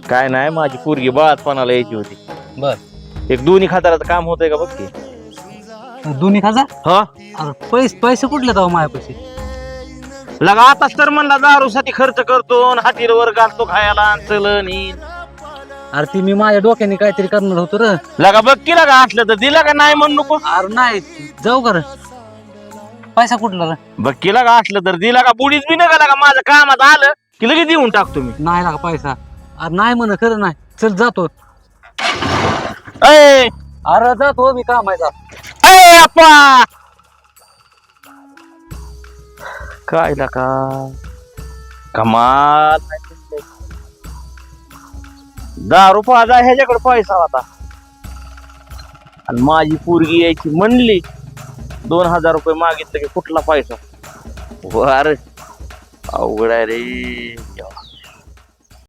काय नाही, माझी पोरगी बाळातपणाला यायची होती. बर एक दोन्ही खाताराचं काम होतंय का बघ की. 2,000? हा अरे पैसे कुठले जाऊ माझ्या पैसे? लगा आताच तर म्हणला दारूसाठी खर्च करतो आणि हातीवर घालतो खायला आणि चलन येईन. अरे ती मी माझ्या डोक्याने काहीतरी करणार होतो रे. लगा बघ की लगा असलं तर दिला का नाही म्हणू नको. अरे नाही जाऊ कर. पैसा कुठला रे? बघ की लगा असलं तर दिला का, बुडीच बी नका लगा, माझं कामात आलं की लगेच देऊन टाकतो मी. नाही लागा पैसा. अरे नाही म्हण खरं नाही. चल जातो. अय अरे जातो मी कामायचा. अय अप्पा काय लका कमाल. दारू पाजा ह्याच्याकडे पैसा होता आणि माझी पोरगी यायची म्हणली 2,000 रुपये मागितलं की कुठला पैसा. वर अवघड आहे रे.